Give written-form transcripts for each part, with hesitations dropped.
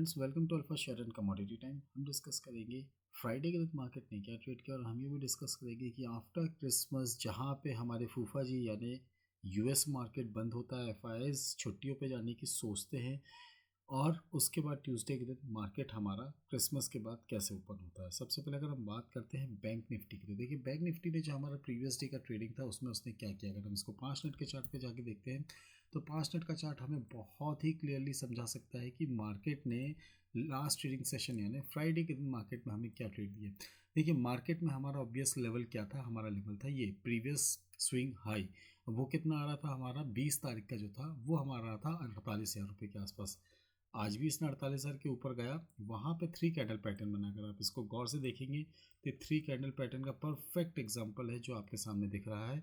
Friends, welcome to alpha share and commodity time. हम discuss करेंगे Friday के दिन मार्केट ने क्या ट्रेड किया और हम ये भी डिस्कस करेंगे कि आफ्टर क्रिसमस जहाँ पे हमारे फूफा जी यानी यूएस मार्केट बंद होता है, एफआईआईज छुट्टियों पे जाने की सोचते हैं और उसके बाद ट्यूसडे के दिन मार्केट हमारा क्रिसमस के बाद कैसे ओपन होता है। सबसे पहले अगर हम बात करते हैं बैंक निफ्टी की, तो देखिए बैंक निफ्टी ने जो हमारा प्रीवियस डे का ट्रेडिंग था उसमें उसने क्या किया, अगर हम इसको 5 मिनट के चार्ट पे जाके देखते हैं तो 5 मिनट का चार्ट हमें बहुत ही क्लियरली समझा सकता है कि मार्केट ने लास्ट ट्रेडिंग सेशन यानी फ्राइडे के दिन मार्केट में हमें क्या ट्रेड दिया। देखिए मार्केट में हमारा ऑब्वियस लेवल क्या था, हमारा लेवल था ये प्रीवियस स्विंग हाई। वो कितना आ रहा था, हमारा 20 तारीख का जो था वो हमारा रहा था 48,000 रुपये के आसपास। आज भी इसने 48,000 के ऊपर गया। वहाँ पे 3 कैंडल पैटर्न बनाकर आप इसको गौर से देखेंगे तो 3 कैंडल पैटर्न का परफेक्ट एग्जांपल है जो आपके सामने दिख रहा है।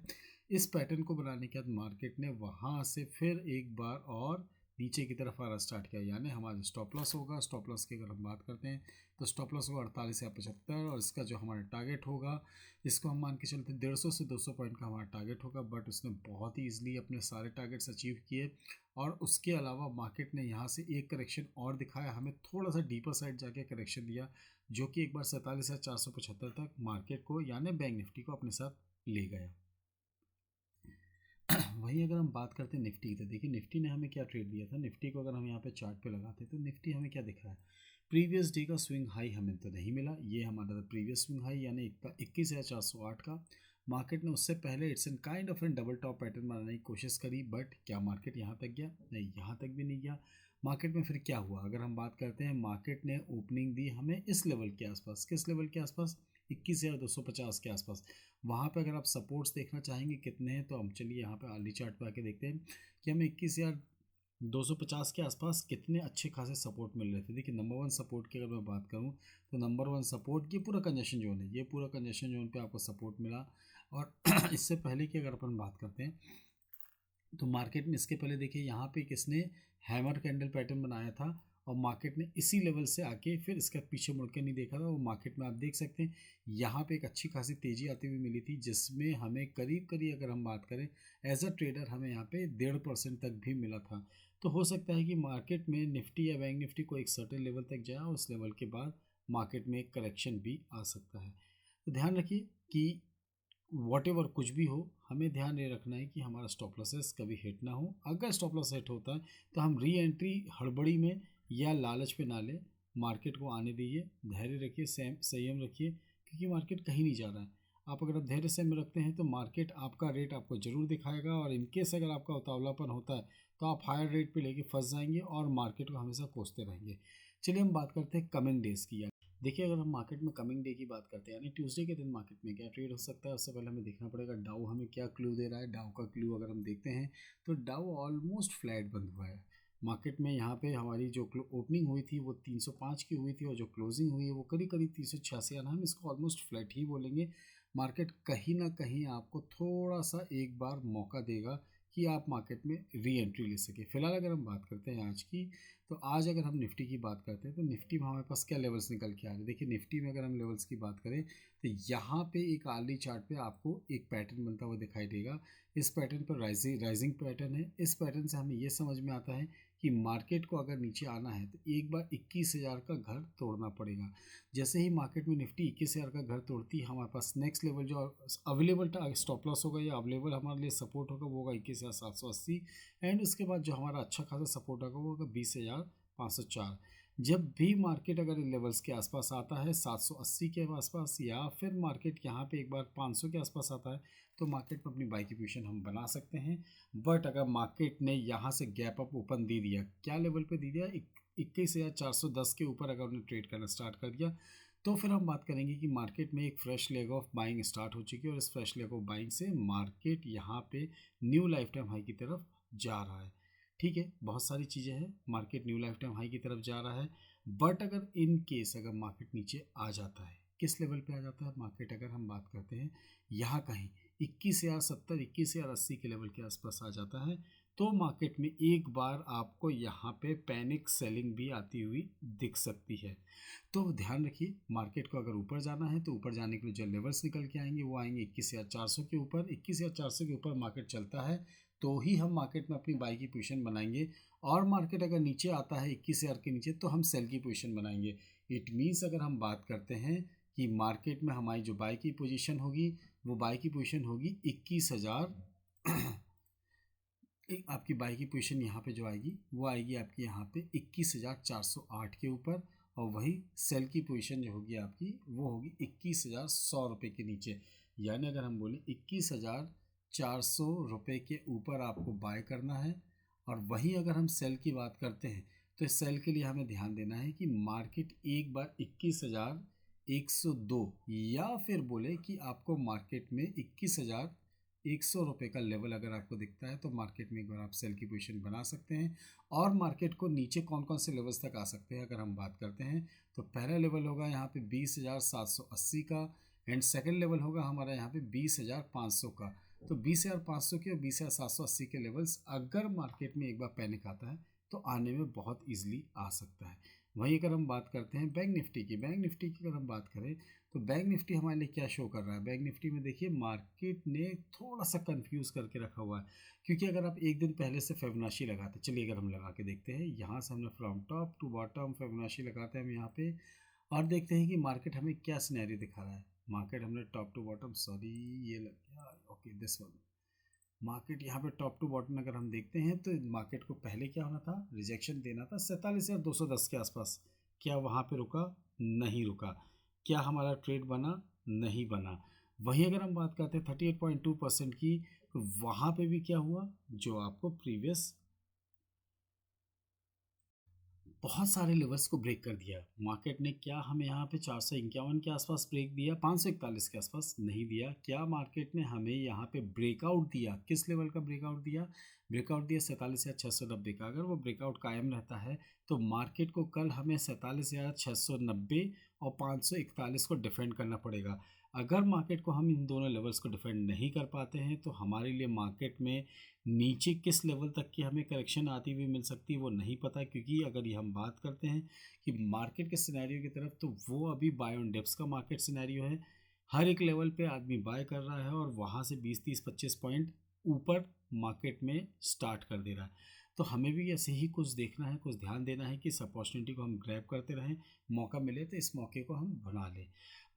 इस पैटर्न को बनाने के बाद मार्केट ने वहाँ से फिर एक बार और नीचे की तरफ आना स्टार्ट किया, यानी हमारा स्टॉप लॉस होगा। स्टॉप लॉस की अगर हम बात करते हैं तो स्टॉप लॉस होगा 48 या 75 और इसका जो हमारा टारगेट होगा इसको हम मान के चलते हैं 150 से 200 पॉइंट का हमारा टारगेट होगा। बट उसने बहुत ही ईजिली अपने सारे टारगेट्स अचीव किए और उसके अलावा मार्केट ने यहाँ से एक करेक्शन और दिखाया, हमें थोड़ा सा डीपर साइड जाके करेक्शन दिया जो कि एक बार 47,475 तक मार्केट को यानी बैंक निफ्टी को अपने साथ ले गया। वहीं अगर हम बात करते हैं निफ्टी की, तो देखिए निफ्टी ने हमें क्या ट्रेड दिया था। निफ्टी को अगर हम यहाँ पे चार्ट पे लगाते हैं तो निफ्टी हमें क्या दिख रहा है, प्रीवियस डे का स्विंग हाई हमें तो नहीं मिला। ये हमारा प्रीवियस स्विंग हाई यानी 21,408 का। मार्केट ने उससे पहले it's an kind of an double top pattern बनाने की कोशिश करी, बट क्या मार्केट यहाँ तक गया? नहीं, यहाँ तक भी नहीं गया। मार्केट में फिर क्या हुआ, अगर हम बात करते हैं मार्केट ने ओपनिंग दी हमें इस लेवल के आसपास। किस लेवल के आसपास? 21,250 के आसपास। वहाँ पे अगर आप सपोर्ट्स देखना चाहेंगे कितने हैं तो हम चलिए यहाँ पे आर्ली चार्ट पे आके देखते हैं कि हमें 21,250 के आसपास कितने अच्छे खासे सपोर्ट मिल रहे थे। देखिए नंबर 1 सपोर्ट की अगर मैं बात करूँ तो नंबर 1 सपोर्ट ये पूरा कंजेशन जोन है, ये पूरा कंजेशन जोन पे आपको सपोर्ट मिला। और इससे पहले की अगर अपन बात करते हैं तो मार्केट में इसके पहले देखिए यहाँ पे किसने हैमर कैंडल पैटर्न बनाया था और मार्केट ने इसी लेवल से आके फिर इसका पीछे मुड़ के नहीं देखा था। वो मार्केट में आप देख सकते हैं यहाँ पे एक अच्छी खासी तेज़ी आती हुई मिली थी जिसमें हमें करीब करीब अगर हम बात करें एज अ ट्रेडर हमें यहाँ पे 1.5% तक भी मिला था। तो हो सकता है कि मार्केट में निफ्टी या बैंक निफ्टी को एक सर्टेन लेवल तक जाए और उस लेवल के बाद मार्केट में एक करेक्शन भी आ सकता है। तो ध्यान रखिए कि वॉट एवर कुछ भी हो, हमें ध्यान ये रखना है कि हमारा स्टॉप लॉसेस कभी हिट ना हो। अगर स्टॉप लॉस हिट होता है तो हम री एंट्री हड़बड़ी में या लालच पे ना ले, मार्केट को आने दीजिए, धैर्य रखिए, संयम रखिए, क्योंकि मार्केट कहीं नहीं जा रहा है। आप अगर आप धैर्य संयम रखते हैं तो मार्केट आपका रेट आपको ज़रूर दिखाएगा और इनकेस अगर आपका उतावलापन होता है तो आप हायर रेट पे लेके फंस जाएंगे और मार्केट को हमेशा कोसते रहेंगे। चलिए हम बात करते हैं कमिंग डेज़ की। देखिए अगर हम मार्केट में कमिंग डे की बात करते हैं यानी ट्यूसडे के दिन मार्केट में क्या ट्रेड हो सकता है, उससे पहले हमें देखना पड़ेगा डाउ हमें क्या क्लू दे रहा है। डाउ का क्लू अगर हम देखते हैं तो डाउ ऑलमोस्ट फ्लैट बंद हुआ है। मार्केट में यहाँ पे हमारी जो ओपनिंग हुई थी वो 305 की हुई थी और जो क्लोजिंग हुई है वो करीब करीब 386, यानी हम इसको ऑलमोस्ट फ्लैट ही बोलेंगे। मार्केट कहीं ना कहीं आपको थोड़ा सा एक बार मौका देगा कि आप मार्केट में री एंट्री ले सके। फिलहाल अगर हम बात करते हैं आज की, तो आज अगर हम निफ्टी की बात करते हैं तो निफ्टी में हमारे पास क्या लेवल्स निकल के आ रहे हैं। देखिए निफ्टी में अगर हम लेवल्स की बात करें तो यहाँ पे एक आर्ली चार्ट पे आपको एक पैटर्न बनता हुआ दिखाई देगा। इस पैटर्न पर राइजिंग पैटर्न है। इस पैटर्न से हमें ये समझ में आता है कि मार्केट को अगर नीचे आना है तो एक बार 21,000 का घर तोड़ना पड़ेगा। जैसे ही मार्केट में निफ्टी 21,000 का घर तोड़ती है हमारे पास नेक्स्ट लेवल जो अवेलेबल स्टॉप लॉस होगा या अवेलेबल हमारे लिए सपोर्ट होगा वो होगा 21,780 एंड उसके बाद जो हमारा अच्छा खासा सपोर्ट होगा वो होगा 20,504। जब भी मार्केट अगर इन लेवल्स के आसपास आता है 780 के आसपास या फिर मार्केट यहाँ पे एक बार 500 के आसपास आता है तो मार्केट में अपनी बाई की पोजीशन हम बना सकते हैं। बट अगर मार्केट ने यहाँ से गैप अप ओपन दे दिया, क्या लेवल पे दे दिया, 21,410 के ऊपर अगर उन्हें ट्रेड करना स्टार्ट कर दिया तो फिर हम बात करेंगे कि मार्केट में एक fresh leg of buying start हो चुकी है और इस फ्रेश लेग ऑफ बाइंग से मार्केट यहाँ पे न्यू लाइफ टाइम हाई की तरफ जा रहा है। ठीक है, बहुत सारी चीज़ें हैं, market new life time high की तरफ जा रहा है। बट अगर इन केस अगर मार्केट नीचे आ जाता है, किस लेवल पे आ जाता है मार्केट, अगर हम बात करते हैं यहाँ कहीं 21,070 21,080 के लेवल के आसपास आ जाता है तो मार्केट में एक बार आपको यहाँ पे पैनिक सेलिंग भी आती हुई दिख सकती है। तो ध्यान रखिए, मार्केट को अगर ऊपर जाना है तो ऊपर जाने के लिए जो लेवल्स निकल के आएंगे वो आएंगे 21,400 के ऊपर। 21,400 के ऊपर मार्केट चलता है तो ही हम मार्केट में अपनी बाई की पोजीशन बनाएंगे, और मार्केट अगर नीचे आता है 21,000 के नीचे तो हम सेल की पोजीशन बनाएंगे। इट मीन्स अगर हम बात करते हैं कि मार्केट में हमारी जो बाई की पोजीशन होगी वो बाई की पोजीशन होगी 21,000। आपकी बाई की पोजीशन यहाँ पे जो आएगी वो आएगी आपकी यहाँ पे 21,408 के ऊपर, और वही सेल की पोजीशन जो होगी आपकी वो होगी 21,100 रुपये के नीचे। यानी अगर हम बोलें 21,400 रुपये के ऊपर आपको बाय करना है। और वहीं अगर हम सेल की बात करते हैं तो इस सेल के लिए हमें ध्यान देना है कि मार्केट एक बार 21,102, या फिर बोले कि आपको मार्केट में 21,100 रुपये का लेवल अगर आपको दिखता है तो मार्केट में एक बार आप सेल की पोजीशन बना सकते हैं। और मार्केट को नीचे कौन कौन से लेवल्स तक आ सकते हैं अगर हम बात करते हैं तो पहला लेवल होगा यहाँ पे 20,780 का, एंड सेकंड लेवल होगा हमारा यहाँ पे 20,500 का। तो 20,500 के और 20,780 के लेवल्स अगर मार्केट में एक बार पैनिक आता है तो आने में बहुत ईजिली आ सकता है। वहीं अगर हम बात करते हैं बैंक निफ्टी की, बैंक निफ्टी की अगर हम बात करें तो बैंक निफ्टी हमारे लिए क्या शो कर रहा है। बैंक निफ्टी में देखिए मार्केट ने थोड़ा सा कंफ्यूज करके रखा हुआ है, क्योंकि अगर आप एक दिन पहले से फिबोनाची लगाते, चलिए अगर हम लगा के देखते हैं, यहाँ से हमने from top to bottom Fibonacci लगाते हैं हम यहाँ पे, और देखते हैं कि मार्केट हमें क्या सिनेरियो दिखा रहा है। मार्केट हमने टॉप टू बॉटम, सॉरी ये लग गया, ओके दिस वन, मार्केट यहाँ पे टॉप टू बॉटम अगर हम देखते हैं तो मार्केट को पहले क्या होना था, रिजेक्शन देना था 47,210 के आसपास। क्या वहाँ पे रुका? नहीं रुका। क्या हमारा ट्रेड बना? नहीं बना। वहीं अगर हम बात करते हैं 38.2% की, तो वहाँ पे भी क्या हुआ, जो आपको प्रीवियस बहुत सारे लेवल्स को ब्रेक कर दिया मार्केट ने। क्या हमें यहाँ पे 451 के आसपास ब्रेक दिया, 541 के आसपास नहीं दिया। क्या मार्केट ने हमें यहाँ पे ब्रेकआउट दिया, किस लेवल का ब्रेकआउट दिया? ब्रेकआउट दिया 47,690 का। अगर वो ब्रेकआउट कायम रहता है तो मार्केट को कल हमें 47,690 और 541 को डिफेंड करना पड़ेगा। अगर मार्केट को हम इन दोनों लेवल्स को डिफेंड नहीं कर पाते हैं तो हमारे लिए मार्केट में नीचे किस लेवल तक की हमें करेक्शन आती हुई मिल सकती है वो नहीं पता, क्योंकि अगर ये हम बात करते हैं कि मार्केट के सिनेरियो की तरफ, तो वो अभी बाय ऑन डिप्स का मार्केट सिनेरियो है। हर एक लेवल पे आदमी बाय कर रहा है और वहाँ से 20-30-25 पॉइंट ऊपर मार्केट में स्टार्ट कर दे रहा है। तो हमें भी ऐसे ही कुछ देखना है, कुछ ध्यान देना है कि इस अपॉर्चुनिटी को हम ग्रैब करते रहें, मौका मिले तो इस मौके को हम बना लें।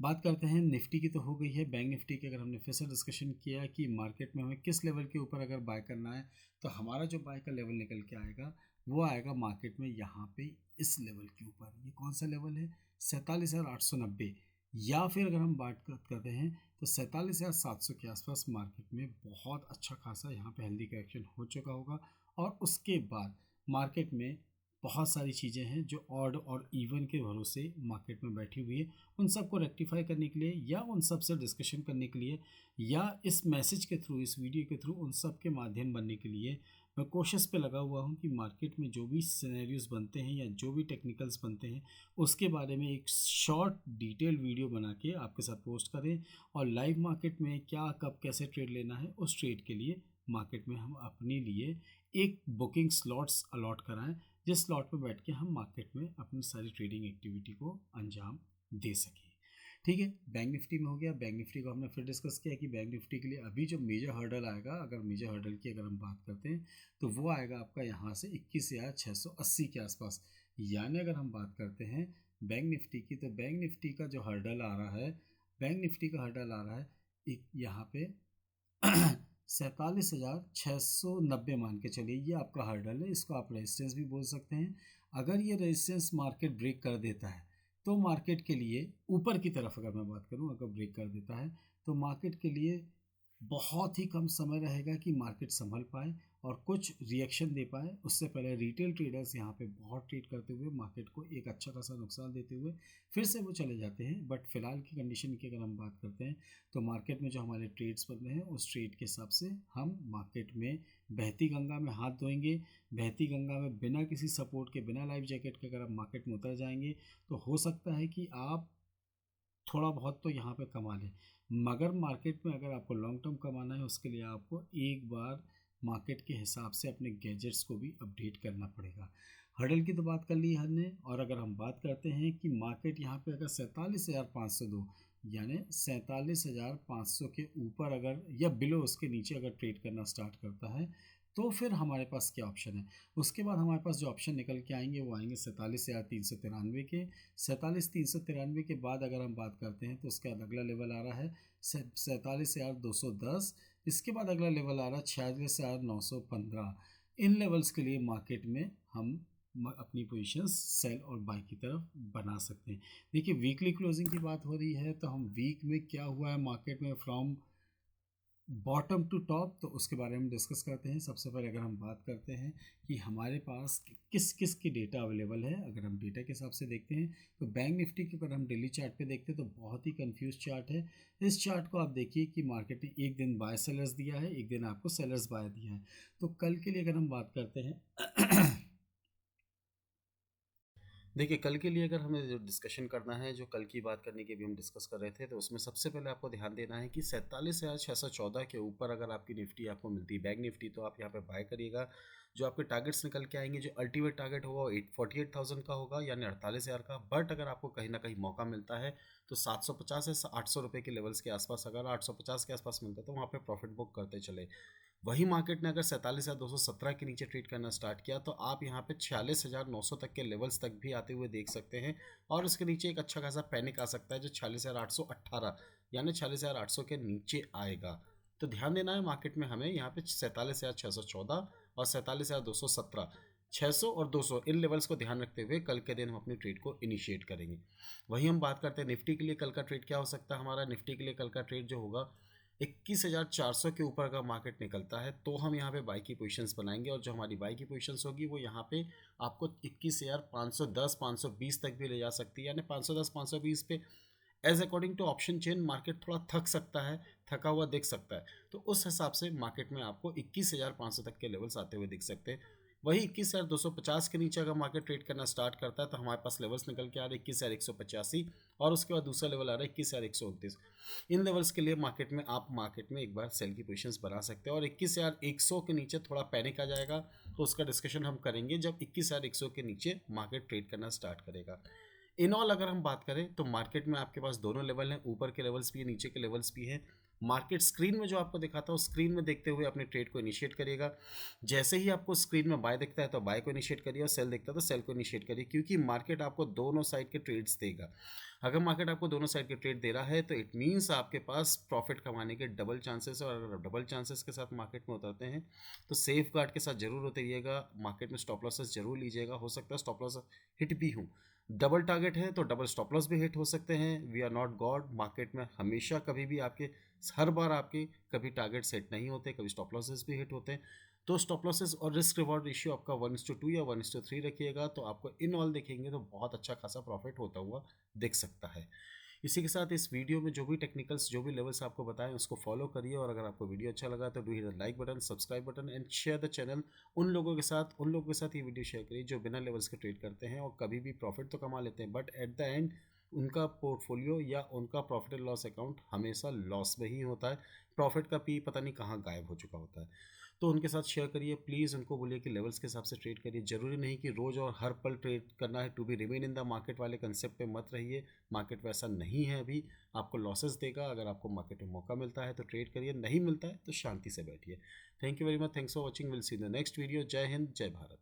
बात करते हैं निफ्टी की, तो हो गई है। बैंक निफ्टी की अगर हमने फिर से डिस्कशन किया कि मार्केट में हमें किस लेवल के ऊपर अगर बाय करना है तो हमारा जो बाय का लेवल निकल के आएगा वो आएगा मार्केट में यहाँ पे इस लेवल के ऊपर। ये कौन सा लेवल है? 47,890। या फिर अगर हम बात करते हैं तो 47,700 के आसपास मार्केट में बहुत अच्छा खासा यहाँ पे हेल्दी करेक्शन हो चुका होगा। और उसके बाद मार्केट में बहुत सारी चीज़ें हैं जो ऑड और इवन के भरोसे मार्केट में बैठी हुई है। उन सब को रेक्टिफाई करने के लिए या उन सब से डिस्कशन करने के लिए या इस मैसेज के थ्रू, इस वीडियो के थ्रू उन सब के माध्यम बनने के लिए मैं कोशिश पे लगा हुआ हूँ कि मार्केट में जो भी सिनेरियोज बनते हैं या जो भी टेक्निकल्स बनते हैं उसके बारे में एक शॉर्ट डिटेल वीडियो बना के आपके साथ पोस्ट करें, और लाइव मार्केट में क्या कब कैसे ट्रेड लेना है उस ट्रेड के लिए मार्केट में हम अपने लिए एक बुकिंग स्लॉट्स अलॉट कराएं, जिस स्लॉट पे बैठ के हम मार्केट में अपनी सारी ट्रेडिंग एक्टिविटी को अंजाम दे सकें। ठीक है, बैंक निफ्टी में हो गया। बैंक निफ्टी को हमने फिर डिस्कस किया कि बैंक निफ्टी के लिए अभी जो मेजर हर्डल आएगा, अगर मेजर हर्डल की अगर हम बात करते हैं तो वो आएगा आपका यहाँ से 21,680 के आसपास। यानी अगर हम बात करते हैं बैंक निफ्टी की, तो बैंक निफ्टी का जो हर्डल आ रहा है, बैंक निफ्टी का हर्डल आ रहा है एक यहाँ पे 47,690 मान के चलिए, ये आपका हर्डल है। इसको आप रेजिस्टेंस भी बोल सकते हैं। अगर ये रेजिस्टेंस मार्केट ब्रेक कर देता है तो मार्केट के लिए ऊपर की तरफ अगर मैं बात करूं, अगर ब्रेक कर देता है तो मार्केट के लिए बहुत ही कम समय रहेगा कि मार्केट संभल पाए और कुछ रिएक्शन दे पाए। उससे पहले रिटेल ट्रेडर्स यहाँ पे बहुत ट्रेड करते हुए मार्केट को एक अच्छा खासा नुकसान देते हुए फिर से वो चले जाते हैं। बट फिलहाल की कंडीशन की अगर हम बात करते हैं तो मार्केट में जो हमारे ट्रेड्स बन रहे हैं उस ट्रेड के हिसाब से हम मार्केट में बहती गंगा में हाथ धोएंगे। बहती गंगा में बिना किसी सपोर्ट के, बिना लाइफ जैकेट के अगर आप मार्केट में उतर जाएंगे तो हो सकता है कि आप थोड़ा बहुत तो यहाँ पे कमा लें, मगर मार्केट में अगर आपको लॉन्ग टर्म कमाना है उसके लिए आपको एक बार मार्केट के हिसाब से अपने गैजेट्स को भी अपडेट करना पड़ेगा। हर्डल की तो बात कर ली हमने, और अगर हम बात करते हैं कि मार्केट यहाँ पे अगर 47,502 यानी 47,500 के ऊपर अगर या बिलो उसके नीचे अगर ट्रेड करना स्टार्ट करता है तो फिर हमारे पास क्या ऑप्शन है। उसके बाद हमारे पास जो ऑप्शन निकल के आएंगे वो आएंगे 47,393 के। 47,393 के बाद अगर हम बात करते हैं तो उसका अगला लेवल आ रहा है 47,210। इसके बाद अगला लेवल आ रहा है 46,915। इन लेवल्स के लिए मार्केट में हम अपनी पोजीशंस सेल और बाई की तरफ बना सकते हैं। देखिए वीकली क्लोजिंग की बात हो रही है तो हम वीक में क्या हुआ है मार्केट में फ्रॉम बॉटम टू टॉप, तो उसके बारे में डिस्कस करते हैं। सबसे पहले अगर हम बात करते हैं कि हमारे पास किस किस की डेटा अवेलेबल है, अगर हम डेटा के हिसाब से देखते हैं तो बैंक निफ्टी के अगर हम डेली चार्ट पे देखते हैं तो बहुत ही कंफ्यूज चार्ट है। इस चार्ट को आप देखिए कि मार्केट ने एक दिन बाय सेलर्स दिया है, एक दिन आपको सेलर्स बाय दिया है। तो कल के लिए अगर हम बात करते हैं देखिए कल के लिए अगर हमें जो डिस्कशन करना है, जो कल की बात करने की भी हम डिस्कस कर रहे थे, तो उसमें सबसे पहले आपको ध्यान देना है कि 47,614 के ऊपर अगर आपकी निफ्टी आपको मिलती है, बैंक निफ्टी, तो आप यहाँ पे बाय करिएगा। जो आपके टारगेट्स निकल के आएंगे, जो अल्टीमेट टारगेट होगा वो 48,000 का होगा, यानी 48,000 का। बट अगर आपको कहीं ना कहीं मौका मिलता है तो 750 से 800 रुपये के लेवल्स के आसपास, अगर 850 के आसपास मिलता है तो वहाँ पे प्रॉफिट बुक करते चले। वही मार्केट ने अगर 47,217 के नीचे ट्रेड करना स्टार्ट किया तो आप यहाँ पे 46,900 तक के लेवल्स तक भी आते हुए देख सकते हैं, और उसके नीचे एक अच्छा खासा पैनिक आ सकता है जो 46,818 यानी 46,800 के नीचे आएगा। तो ध्यान देना है मार्केट में हमें यहाँ पे 47,614 और 47,217, 600 और 200 इन लेवल्स को ध्यान रखते हुए कल के दिन हम अपनी ट्रेड को इनिशिएट करेंगे। वही हम बात करते हैं निफ्टी के लिए कल का ट्रेड क्या हो सकता है हमारा। निफ्टी के लिए कल का ट्रेड जो होगा 21,400 के ऊपर अगर मार्केट निकलता है तो हम यहाँ पे बाई की पोजीशंस बनाएंगे, और जो हमारी बाई की पोजीशंस होगी वो यहाँ पे आपको 21,510 520 तक भी ले जा सकती है, यानी 510 520 पे as according to option chain market थोड़ा थक सकता है, थका हुआ दिख सकता है। तो उस हिसाब से मार्केट में आपको 21,500 तक के लेवल्स आते हुए दिख सकते हैं। वही 21,250 के नीचे अगर मार्केट ट्रेड करना स्टार्ट करता है तो हमारे पास लेवल्स निकल के आ रहे हैं 21,185, और उसके बाद दूसरा लेवल आ रहा है 21,129। इन लेवल्स के लिए आप मार्केट में एक बार सेल की पोजीशंस बना सकते हैं, और 21,100 के नीचे थोड़ा पैनिक आ जाएगा तो उसका डिस्कशन हम करेंगे जब 21,100 के नीचे मार्केट ट्रेड करना स्टार्ट करेगा। इन ऑल अगर हम बात करें तो मार्केट में आपके पास दोनों लेवल हैं, ऊपर के लेवल्स भी हैं, नीचे के लेवल्स भी हैं। मार्केट स्क्रीन में जो आपको दिखाता हूँ स्क्रीन में देखते हुए अपने ट्रेड को इनिशिएट करिएगा। जैसे ही आपको स्क्रीन में बाय दिखता है तो बाय को इनिशिएट करिए, और सेल दिखता है तो सेल को इनिशिएट करिए, क्योंकि मार्केट आपको दोनों साइड के ट्रेड्स देगा। अगर मार्केट आपको दोनों साइड के ट्रेड दे रहा है तो इट मीन्स आपके पास प्रॉफिट कमाने के डबल चांसेस है, और अगर डबल चांसेस के साथ मार्केट में उतरते हैं तो सेफ गार्ड के साथ जरूर उतरिएगा। मार्केट में स्टॉप लॉसेस जरूर लीजिएगा, हो सकता है स्टॉप लॉस हिट भी हूँ। डबल टारगेट है तो डबल स्टॉप लॉस भी हिट हो सकते हैं। We are not god, market में हमेशा कभी भी हर बार आपके कभी टारगेट सेट नहीं होते, कभी स्टॉप लॉसेस भी हिट होते हैं। तो स्टॉप लॉसेस और रिस्क रिवॉर्ड रेशियो आपका 1:2 या 1:3 रखिएगा, तो आपको इन ऑल देखेंगे तो बहुत अच्छा खासा प्रॉफिट होता हुआ दिख सकता है। इसी के साथ इस वीडियो में जो भी टेक्निकल्स, जो भी लेवल्स आपको बताएं उसको फॉलो करिए, और अगर आपको वीडियो अच्छा लगा तो do hit the like button, subscribe button and share the channel. उन लोगों के साथ ये वीडियो शेयर करिए जो बिना लेवल्स के ट्रेड करते हैं और कभी भी प्रॉफिट तो कमा लेते हैं, बट एट द एंड उनका पोर्टफोलियो या उनका प्रॉफिट एंड लॉस अकाउंट हमेशा लॉस में ही होता है। प्रॉफिट का पी पता नहीं कहाँ गायब हो चुका होता है। तो उनके साथ शेयर करिए प्लीज़, उनको बोलिए कि लेवल्स के हिसाब से ट्रेड करिए। जरूरी नहीं कि रोज़ और हर पल ट्रेड करना है। To be remain in the market वाले कंसेप्ट पे मत रहिए, मार्केट वैसा नहीं है अभी, आपको लॉसेस देगा। अगर आपको मार्केट में मौका मिलता है तो ट्रेड करिए, नहीं मिलता है तो शांति से बैठिए। Thank you very much, thanks for watching, will see in the next video. जय हिंद, जय भारत।